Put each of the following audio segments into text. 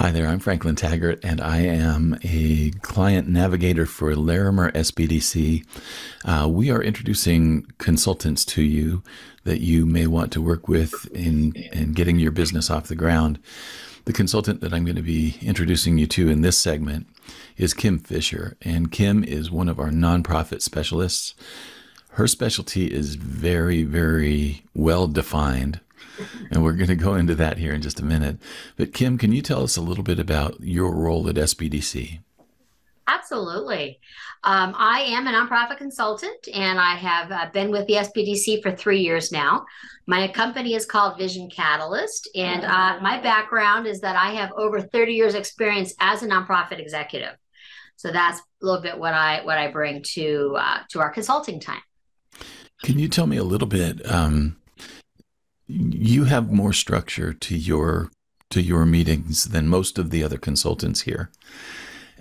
Hi there, I'm Franklin Taggart, and I am a client navigator for Larimer SBDC. We are introducing consultants to you that you may want to work with in getting your business off the ground. The consultant that I'm going to be introducing you to in this segment is Kim Fisher, and Kim is one of our nonprofit specialists. Her specialty is very, very well defined. And we're going to go into that here in just a minute. But Kim, can you tell us a little bit about your role at SBDC? Absolutely. I am a nonprofit consultant, and I have been with the SBDC for 3 years now. My company is called Vision Catalyst, and my background is that I have over 30 years experience as a nonprofit executive. So that's a little bit what I bring to our consulting time. Can you tell me a little bit? You have more structure to your meetings than most of the other consultants here.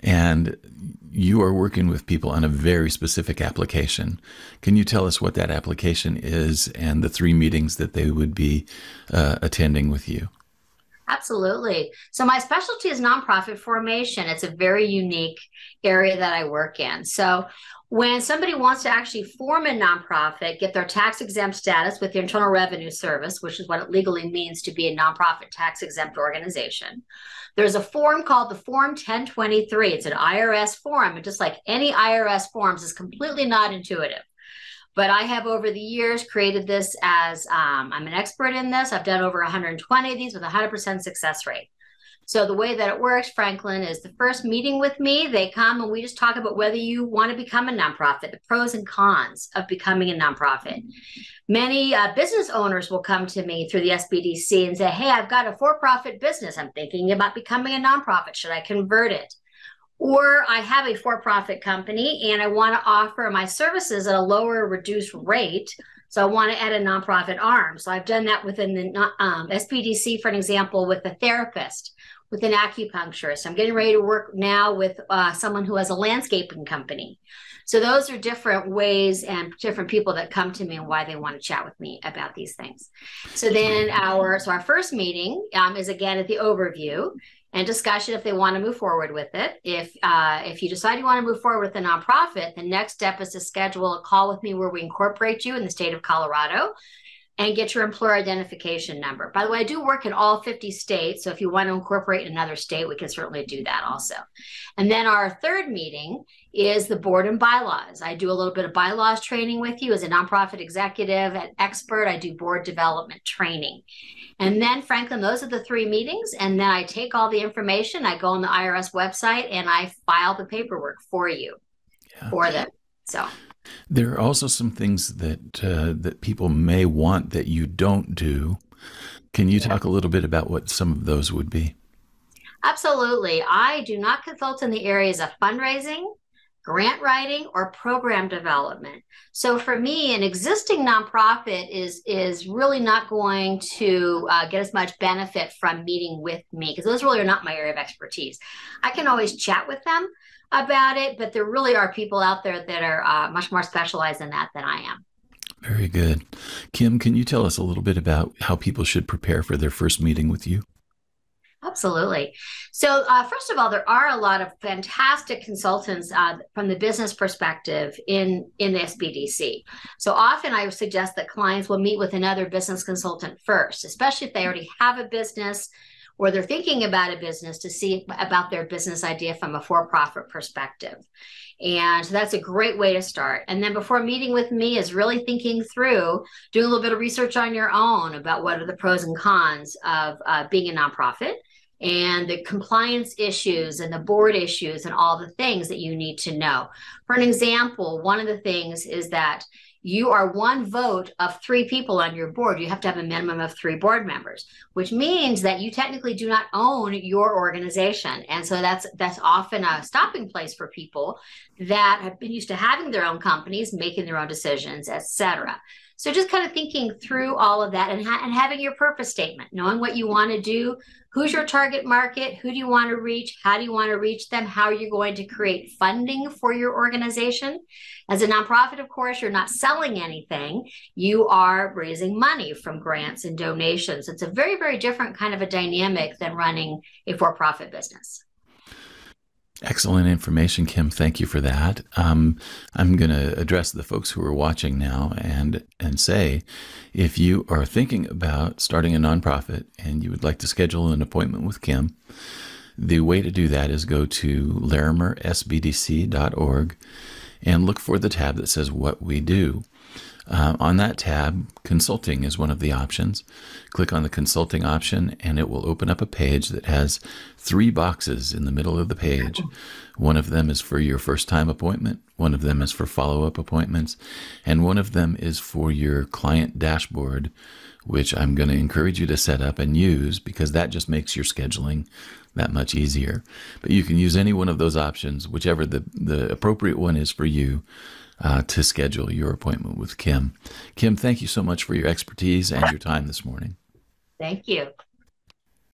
And you are working with people on a very specific application. Can you tell us what that application is and the 3 meetings that they would be attending with you? Absolutely. So my specialty is nonprofit formation. It's a very unique area that I work in. So when somebody wants to actually form a nonprofit, get their tax exempt status with the Internal Revenue Service, which is what it legally means to be a nonprofit tax exempt organization, there's a form called the Form 1023. It's an IRS form, and just like any IRS forms, is completely not intuitive. But I have over the years created this as I'm an expert in this. I've done over 120 of these with 100% success rate. So the way that it works, Franklin, is the first meeting with me, they come and we just talk about whether you want to become a nonprofit, the pros and cons of becoming a nonprofit. Many business owners will come to me through the SBDC and say, hey, I've got a for-profit business. I'm thinking about becoming a nonprofit. Should I convert it? Or I have a for-profit company and I want to offer my services at a lower reduced rate. So I want to add a nonprofit arm. So I've done that within the SBDC, for an example, with a therapist, with an acupuncturist. I'm getting ready to work now with someone who has a landscaping company. So those are different ways and different people that come to me and why they want to chat with me about these things. So then our first meeting is again at the overview and discussion if they want to move forward with it. If you decide you want to move forward with a nonprofit, the next step is to schedule a call with me where we incorporate you in the state of Colorado and get your employer identification number. By the way, I do work in all 50 states, so if you want to incorporate another state, we can certainly do that also. And then our third meeting is the board and bylaws. I do a little bit of bylaws training with you as a nonprofit executive and expert. I do board development training. And then, Franklin, those are the 3 meetings. And then I take all the information, I go on the IRS website, and I file the paperwork for you, for them. So there are also some things that people may want that you don't do. Can you talk a little bit about what some of those would be? Absolutely. I do not consult in the areas of fundraising, grant writing, or program development. So for me, an existing nonprofit is really not going to get as much benefit from meeting with me because those really are not my area of expertise. I can always chat with them about it, but there really are people out there that are much more specialized in that than I am. Very good. Kim, can you tell us a little bit about how people should prepare for their first meeting with you? Absolutely. So first of all, there are a lot of fantastic consultants from the business perspective in the SBDC. So often I would suggest that clients will meet with another business consultant first, especially if they already have a business or they're thinking about a business, to see about their business idea from a for-profit perspective. And so that's a great way to start. And then before meeting with me is really thinking through, doing a little bit of research on your own about what are the pros and cons of being a nonprofit and the compliance issues and the board issues and all the things that you need to know. For an example, one of the things is that you are one vote of 3 people on your board. You have to have a minimum of 3 board members, which means that you technically do not own your organization. And so that's often a stopping place for people that have been used to having their own companies, making their own decisions, et cetera. So just kind of thinking through all of that and having your purpose statement, knowing what you want to do, who's your target market, who do you want to reach, how do you want to reach them, how are you going to create funding for your organization. As a nonprofit, of course, you're not selling anything. You are raising money from grants and donations. It's a very, very different kind of a dynamic than running a for-profit business. Excellent information, Kim. Thank you for that. I'm going to address the folks who are watching now and say, if you are thinking about starting a nonprofit and you would like to schedule an appointment with Kim, the way to do that is go to larimersbdc.org and look for the tab that says What We Do. On that tab, consulting is one of the options. Click on the consulting option and it will open up a page that has 3 boxes in the middle of the page. One of them is for your first time appointment, one of them is for follow-up appointments, and one of them is for your client dashboard, which I'm going to encourage you to set up and use because that just makes your scheduling that much easier. But you can use any one of those options, whichever the appropriate one is for you, to schedule your appointment with Kim. Kim, thank you so much for your expertise and your time this morning. Thank you.